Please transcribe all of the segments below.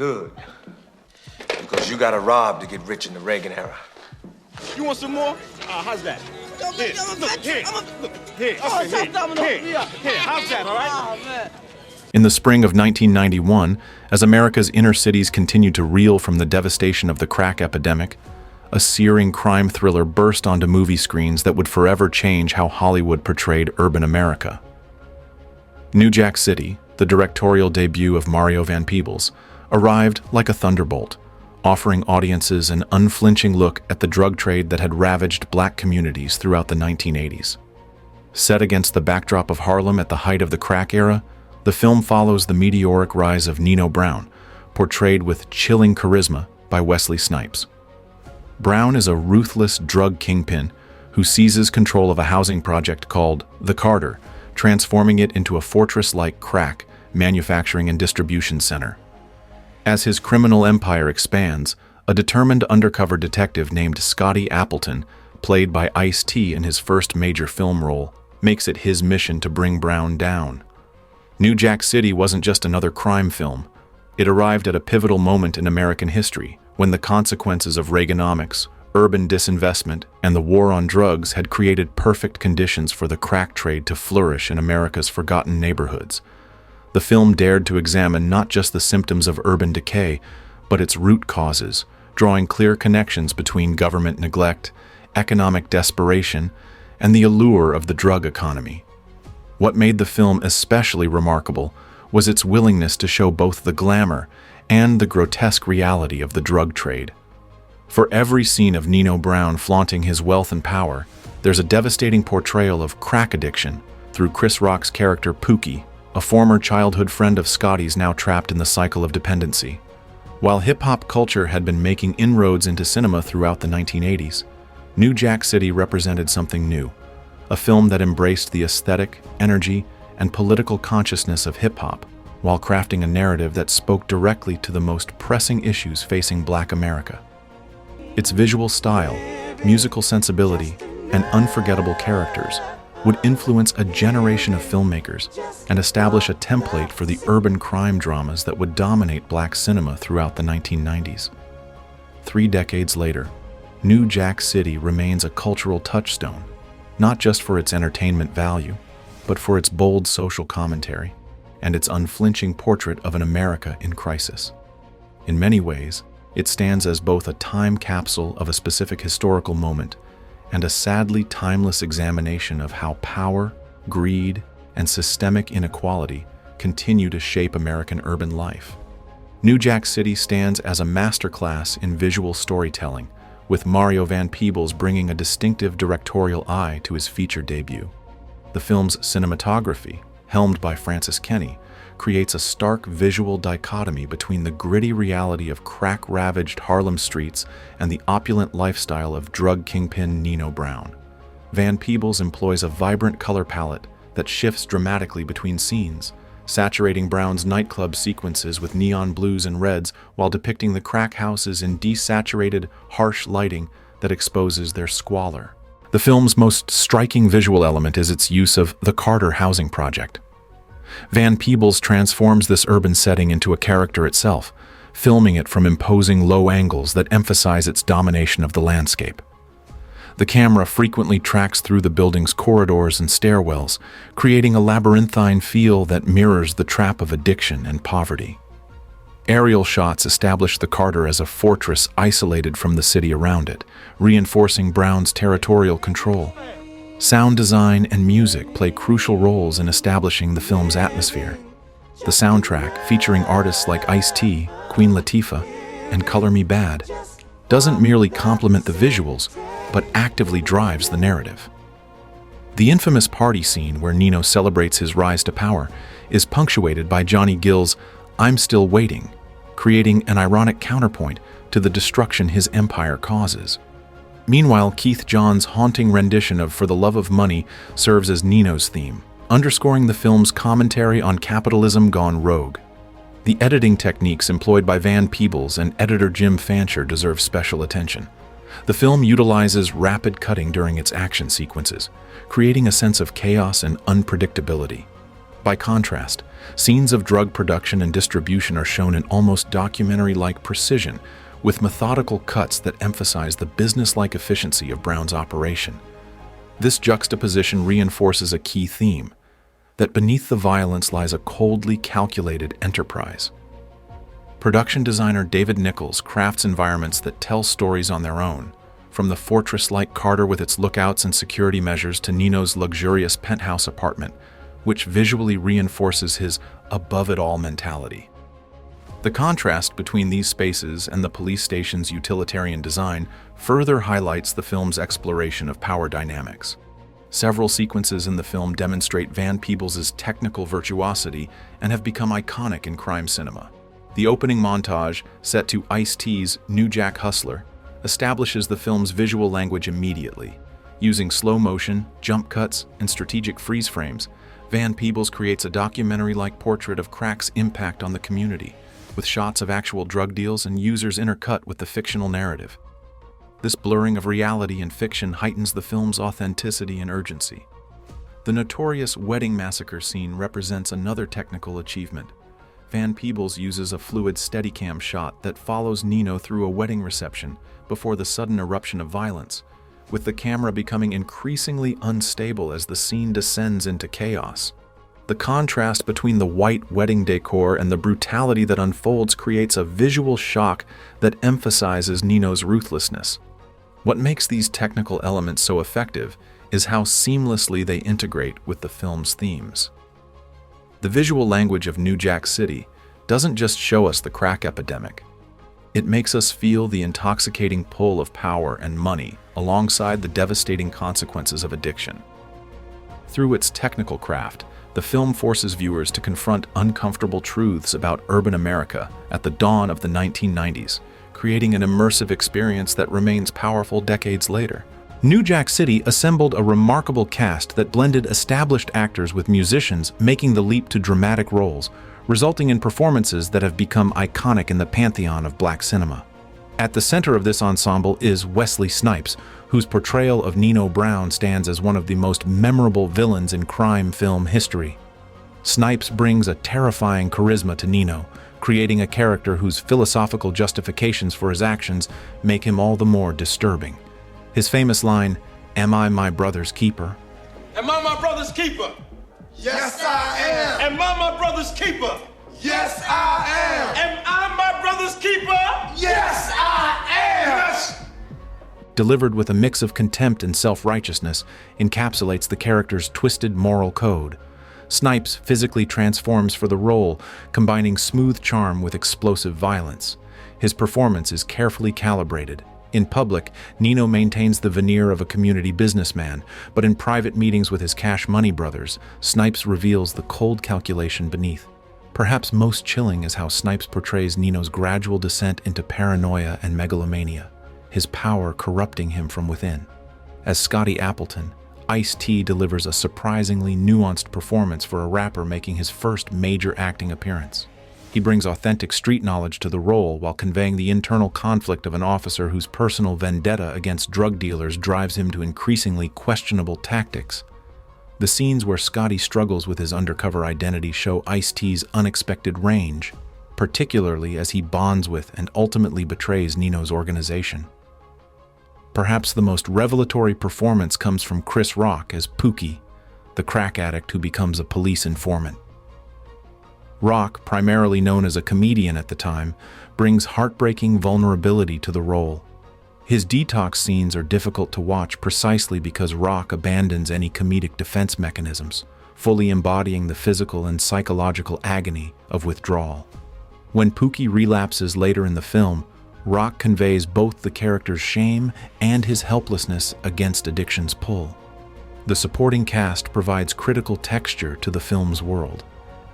Good. Because you gotta rob to get rich in the Reagan era. You want some more? How's that? Here, look, here, how's that, all right? In the spring of 1991, as America's inner cities continued to reel from the devastation of the crack epidemic, a searing crime thriller burst onto movie screens that would forever change how Hollywood portrayed urban America. New Jack City, the directorial debut of Mario Van Peebles, arrived like a thunderbolt, offering audiences an unflinching look at the drug trade that had ravaged black communities throughout the 1980s. Set against the backdrop of Harlem at the height of the crack era, the film follows the meteoric rise of Nino Brown, portrayed with chilling charisma by Wesley Snipes. Brown is a ruthless drug kingpin who seizes control of a housing project called The Carter, transforming it into a fortress-like crack manufacturing and distribution center. As his criminal empire expands, a determined undercover detective named Scotty Appleton, played by Ice-T in his first major film role, makes it his mission to bring Brown down. New Jack City wasn't just another crime film. It arrived at a pivotal moment in American history, when the consequences of Reaganomics, urban disinvestment, and the war on drugs had created perfect conditions for the crack trade to flourish in America's forgotten neighborhoods. The film dared to examine not just the symptoms of urban decay, but its root causes, drawing clear connections between government neglect, economic desperation, and the allure of the drug economy. What made the film especially remarkable was its willingness to show both the glamour and the grotesque reality of the drug trade. For every scene of Nino Brown flaunting his wealth and power, there's a devastating portrayal of crack addiction through Chris Rock's character Pookie, a former childhood friend of Scotty's now trapped in the cycle of dependency. While hip-hop culture had been making inroads into cinema throughout the 1980s, New Jack City represented something new. A film that embraced the aesthetic, energy, and political consciousness of hip-hop, while crafting a narrative that spoke directly to the most pressing issues facing Black America. Its visual style, musical sensibility, and unforgettable characters would influence a generation of filmmakers and establish a template for the urban crime dramas that would dominate Black cinema throughout the 1990s. 3 decades later, New Jack City remains a cultural touchstone, not just for its entertainment value, but for its bold social commentary and its unflinching portrait of an America in crisis. In many ways, it stands as both a time capsule of a specific historical moment and a sadly timeless examination of how power, greed, and systemic inequality continue to shape American urban life. New Jack City stands as a masterclass in visual storytelling, with Mario Van Peebles bringing a distinctive directorial eye to his feature debut. The film's cinematography, helmed by Francis Kenny, creates a stark visual dichotomy between the gritty reality of crack-ravaged Harlem streets and the opulent lifestyle of drug kingpin Nino Brown. Van Peebles employs a vibrant color palette that shifts dramatically between scenes, saturating Brown's nightclub sequences with neon blues and reds while depicting the crack houses in desaturated, harsh lighting that exposes their squalor. The film's most striking visual element is its use of the Carter housing project. Van Peebles transforms this urban setting into a character itself, filming it from imposing low angles that emphasize its domination of the landscape. The camera frequently tracks through the building's corridors and stairwells, creating a labyrinthine feel that mirrors the trap of addiction and poverty. Aerial shots establish the Carter as a fortress isolated from the city around it, reinforcing Brown's territorial control. Sound design and music play crucial roles in establishing the film's atmosphere. The soundtrack, featuring artists like Ice-T, Queen Latifah, and Color Me Bad, doesn't merely complement the visuals, but actively drives the narrative. The infamous party scene where Nino celebrates his rise to power is punctuated by Johnny Gill's "I'm Still Waiting," creating an ironic counterpoint to the destruction his empire causes. Meanwhile, Keith John's haunting rendition of "For the Love of Money" serves as Nino's theme, underscoring the film's commentary on capitalism gone rogue. The editing techniques employed by Van Peebles and editor Jim Fancher deserve special attention. The film utilizes rapid cutting during its action sequences, creating a sense of chaos and unpredictability. By contrast, Scenes of drug production and distribution are shown in almost documentary-like precision, with methodical cuts that emphasize the business-like efficiency of Brown's operation. This juxtaposition reinforces a key theme, that beneath the violence lies a coldly calculated enterprise. Production designer David Nichols crafts environments that tell stories on their own, from the fortress-like Carter with its lookouts and security measures to Nino's luxurious penthouse apartment, which visually reinforces his above-it-all mentality. The contrast between these spaces and the police station's utilitarian design further highlights the film's exploration of power dynamics. Several sequences in the film demonstrate Van Peebles' technical virtuosity and have become iconic in crime cinema. The opening montage, set to Ice-T's New Jack Hustler, establishes the film's visual language immediately. Using slow motion, jump cuts, and strategic freeze frames, Van Peebles creates a documentary-like portrait of crack's impact on the community, with shots of actual drug deals and users intercut with the fictional narrative. This blurring of reality and fiction heightens the film's authenticity and urgency. The notorious wedding massacre scene represents another technical achievement. Van Peebles uses a fluid Steadicam shot that follows Nino through a wedding reception before the sudden eruption of violence, with the camera becoming increasingly unstable as the scene descends into chaos. The contrast between the white wedding decor and the brutality that unfolds creates a visual shock that emphasizes Nino's ruthlessness. What makes these technical elements so effective is how seamlessly they integrate with the film's themes. The visual language of New Jack City doesn't just show us the crack epidemic. It makes us feel the intoxicating pull of power and money alongside the devastating consequences of addiction. Through its technical craft, the film forces viewers to confront uncomfortable truths about urban America at the dawn of the 1990s, creating an immersive experience that remains powerful decades later. New Jack City assembled a remarkable cast that blended established actors with musicians, making the leap to dramatic roles, resulting in performances that have become iconic in the pantheon of black cinema. At the center of this ensemble is Wesley Snipes, whose portrayal of Nino Brown stands as one of the most memorable villains in crime film history. Snipes brings a terrifying charisma to Nino, creating a character whose philosophical justifications for his actions make him all the more disturbing. His famous line, "Am I my brother's keeper?" Am I my brother's keeper? Yes, I am. Am I my brother's keeper? Yes, I am. Am I my brother's keeper? Yes, I am. Yes. Delivered with a mix of contempt and self-righteousness, encapsulates the character's twisted moral code. Snipes physically transforms for the role, combining smooth charm with explosive violence. His performance is carefully calibrated. In public, Nino maintains the veneer of a community businessman, but in private meetings with his Cash Money brothers, Snipes reveals the cold calculation beneath. Perhaps most chilling is how Snipes portrays Nino's gradual descent into paranoia and megalomania, his power corrupting him from within. As Scotty Appleton, Ice-T delivers a surprisingly nuanced performance for a rapper making his first major acting appearance. He brings authentic street knowledge to the role while conveying the internal conflict of an officer whose personal vendetta against drug dealers drives him to increasingly questionable tactics. The scenes where Scotty struggles with his undercover identity show Ice-T's unexpected range, particularly as he bonds with and ultimately betrays Nino's organization. Perhaps the most revelatory performance comes from Chris Rock as Pookie, the crack addict who becomes a police informant. Rock, primarily known as a comedian at the time, brings heartbreaking vulnerability to the role. His detox scenes are difficult to watch precisely because Rock abandons any comedic defense mechanisms, fully embodying the physical and psychological agony of withdrawal. When Pookie relapses later in the film, Rock conveys both the character's shame and his helplessness against addiction's pull. The supporting cast provides critical texture to the film's world.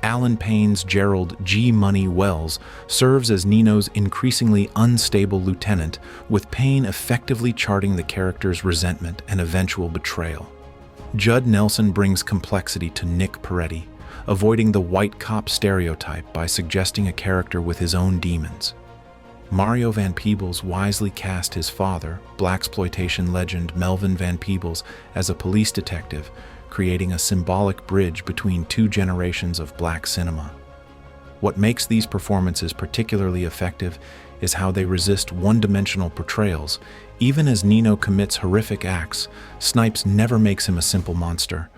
Alan Payne's Gerald G. Money Wells serves as Nino's increasingly unstable lieutenant, with Payne effectively charting the character's resentment and eventual betrayal. Judd Nelson brings complexity to Nick Peretti, avoiding the white cop stereotype by suggesting a character with his own demons. Mario Van Peebles wisely cast his father, blaxploitation legend Melvin Van Peebles, as a police detective, creating a symbolic bridge between two generations of black cinema. What makes these performances particularly effective is how they resist one-dimensional portrayals. Even as Nino commits horrific acts, Snipes never makes him a simple monster.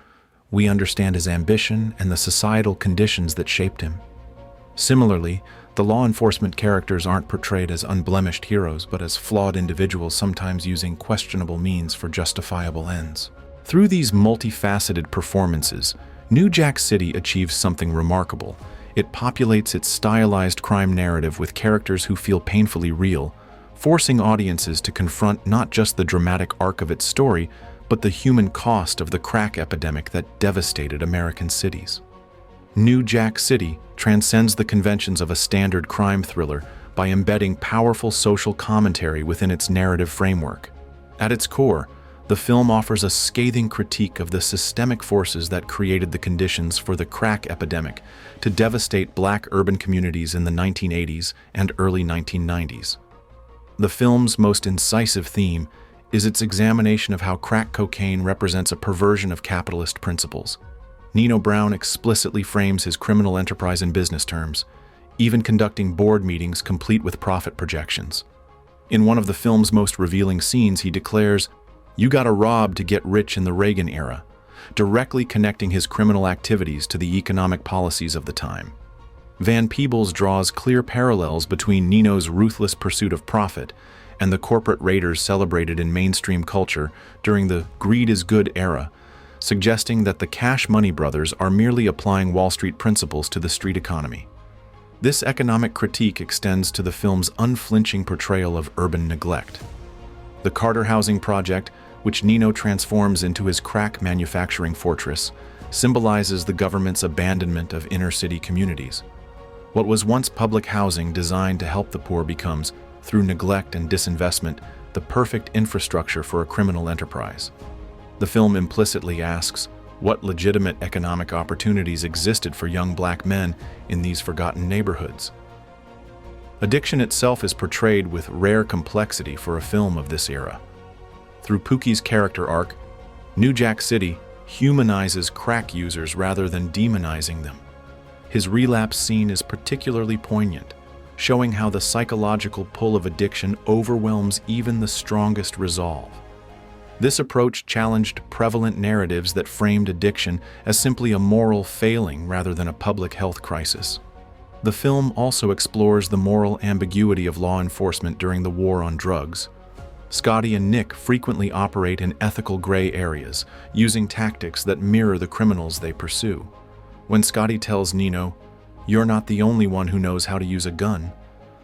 We understand his ambition and the societal conditions that shaped him. Similarly, the law enforcement characters aren't portrayed as unblemished heroes, but as flawed individuals sometimes using questionable means for justifiable ends. Through these multifaceted performances, New Jack City achieves something remarkable. It populates its stylized crime narrative with characters who feel painfully real, forcing audiences to confront not just the dramatic arc of its story, but the human cost of the crack epidemic that devastated American cities. New Jack City transcends the conventions of a standard crime thriller by embedding powerful social commentary within its narrative framework. At its core, the film offers a scathing critique of the systemic forces that created the conditions for the crack epidemic to devastate black urban communities in the 1980s and early 1990s. The film's most incisive theme is its examination of how crack cocaine represents a perversion of capitalist principles. Nino Brown explicitly frames his criminal enterprise in business terms, even conducting board meetings complete with profit projections. In one of the film's most revealing scenes, he declares, "You gotta rob to get rich in the Reagan era," directly connecting his criminal activities to the economic policies of the time. Van Peebles draws clear parallels between Nino's ruthless pursuit of profit and the corporate raiders celebrated in mainstream culture during the greed is good era, suggesting that the Cash Money brothers are merely applying Wall Street principles to the street economy. This economic critique extends to the film's unflinching portrayal of urban neglect. The Carter Housing Project, which Nino transforms into his crack manufacturing fortress, symbolizes the government's abandonment of inner-city communities. What was once public housing designed to help the poor becomes, through neglect and disinvestment, the perfect infrastructure for a criminal enterprise. The film implicitly asks, what legitimate economic opportunities existed for young black men in these forgotten neighborhoods? Addiction itself is portrayed with rare complexity for a film of this era. Through Pookie's character arc, New Jack City humanizes crack users rather than demonizing them. His relapse scene is particularly poignant, showing how the psychological pull of addiction overwhelms even the strongest resolve. This approach challenged prevalent narratives that framed addiction as simply a moral failing rather than a public health crisis. The film also explores the moral ambiguity of law enforcement during the war on drugs. Scotty and Nick frequently operate in ethical gray areas, using tactics that mirror the criminals they pursue. When Scotty tells Nino, "You're not the only one who knows how to use a gun,"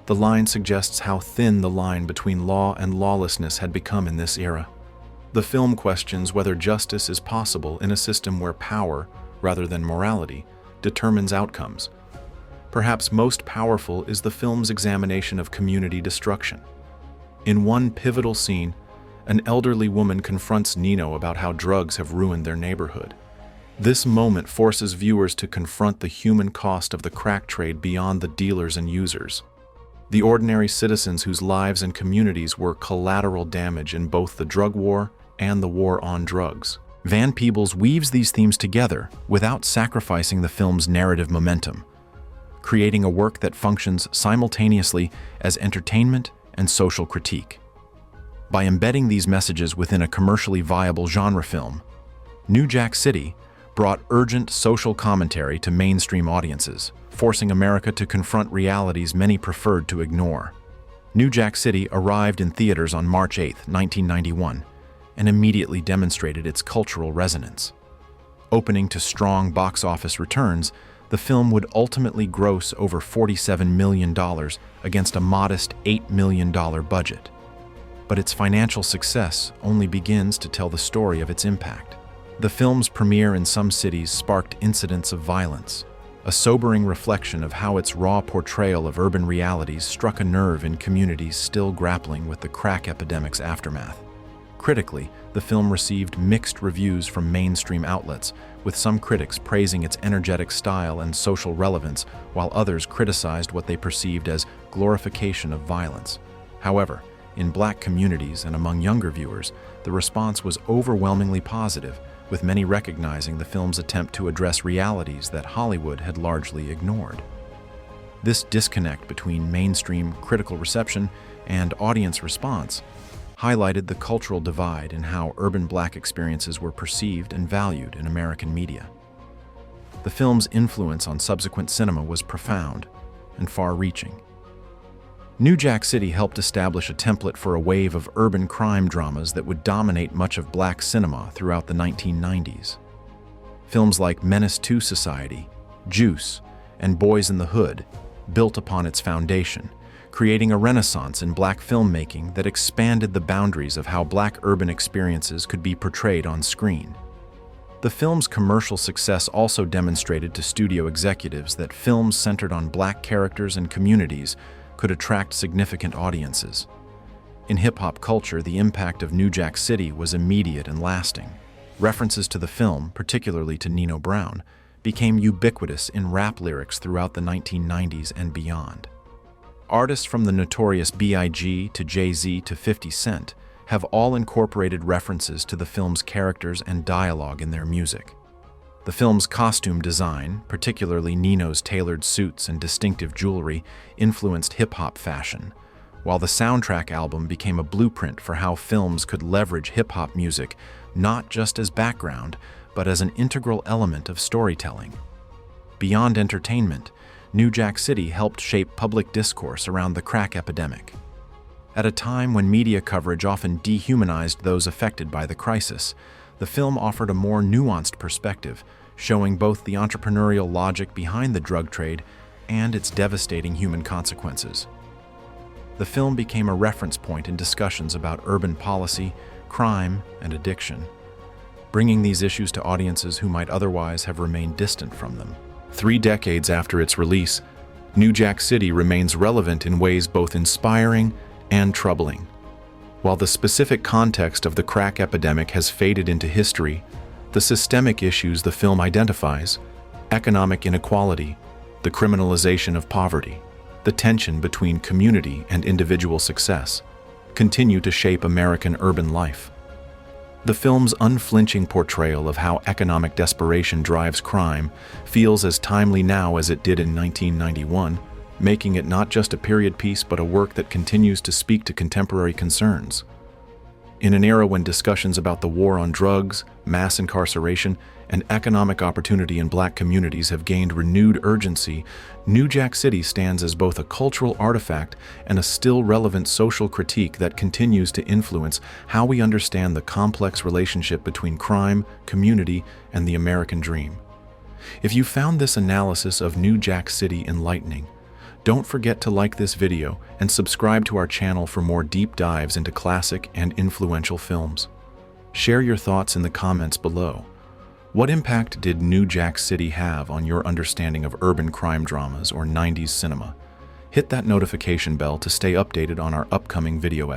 the line suggests how thin the line between law and lawlessness had become in this era. The film questions whether justice is possible in a system where power, rather than morality, determines outcomes. Perhaps most powerful is the film's examination of community destruction. In one pivotal scene, an elderly woman confronts Nino about how drugs have ruined their neighborhood. This moment forces viewers to confront the human cost of the crack trade beyond the dealers and users. The ordinary citizens whose lives and communities were collateral damage in both the drug war and the war on drugs. Van Peebles weaves these themes together without sacrificing the film's narrative momentum, creating a work that functions simultaneously as entertainment and social critique. By embedding these messages within a commercially viable genre film, New Jack City brought urgent social commentary to mainstream audiences, forcing America to confront realities many preferred to ignore. New Jack City arrived in theaters on March 8, 1991, and immediately demonstrated its cultural resonance. Opening to strong box office returns, the film would ultimately gross over $47 million against a modest $8 million budget. But its financial success only begins to tell the story of its impact. The film's premiere in some cities sparked incidents of violence, a sobering reflection of how its raw portrayal of urban realities struck a nerve in communities still grappling with the crack epidemic's aftermath. Critically, the film received mixed reviews from mainstream outlets, with some critics praising its energetic style and social relevance, while others criticized what they perceived as glorification of violence. However, in black communities and among younger viewers, the response was overwhelmingly positive, with many recognizing the film's attempt to address realities that Hollywood had largely ignored. This disconnect between mainstream critical reception and audience response highlighted the cultural divide in how urban Black experiences were perceived and valued in American media. The film's influence on subsequent cinema was profound and far-reaching. New Jack City helped establish a template for a wave of urban crime dramas that would dominate much of Black cinema throughout the 1990s. Films like Menace to Society, Juice, and Boys in the Hood built upon its foundation, creating a renaissance in Black filmmaking that expanded the boundaries of how Black urban experiences could be portrayed on screen. The film's commercial success also demonstrated to studio executives that films centered on Black characters and communities could attract significant audiences. In hip-hop culture, the impact of New Jack City was immediate and lasting. References to the film, particularly to Nino Brown, became ubiquitous in rap lyrics throughout the 1990s and beyond. Artists from the notorious B.I.G. to Jay-Z to 50 Cent have all incorporated references to the film's characters and dialogue in their music. The film's costume design, particularly Nino's tailored suits and distinctive jewelry, influenced hip-hop fashion, while the soundtrack album became a blueprint for how films could leverage hip-hop music not just as background, but as an integral element of storytelling. Beyond entertainment, New Jack City helped shape public discourse around the crack epidemic. At a time when media coverage often dehumanized those affected by the crisis, the film offered a more nuanced perspective, showing both the entrepreneurial logic behind the drug trade and its devastating human consequences. The film became a reference point in discussions about urban policy, crime, and addiction, bringing these issues to audiences who might otherwise have remained distant from them. 3 decades after its release, New Jack City remains relevant in ways both inspiring and troubling. While the specific context of the crack epidemic has faded into history, the systemic issues the film identifies, economic inequality, the criminalization of poverty, the tension between community and individual success, continue to shape American urban life. The film's unflinching portrayal of how economic desperation drives crime feels as timely now as it did in 1991, making it not just a period piece but a work that continues to speak to contemporary concerns. In an era when discussions about the war on drugs, mass incarceration, and economic opportunity in Black communities have gained renewed urgency, New Jack City stands as both a cultural artifact and a still relevant social critique that continues to influence how we understand the complex relationship between crime, community, and the American dream. If you found this analysis of New Jack City enlightening, don't forget to like this video and subscribe to our channel for more deep dives into classic and influential films. Share your thoughts in the comments below. What impact did New Jack City have on your understanding of urban crime dramas or 90s cinema? Hit that notification bell to stay updated on our upcoming video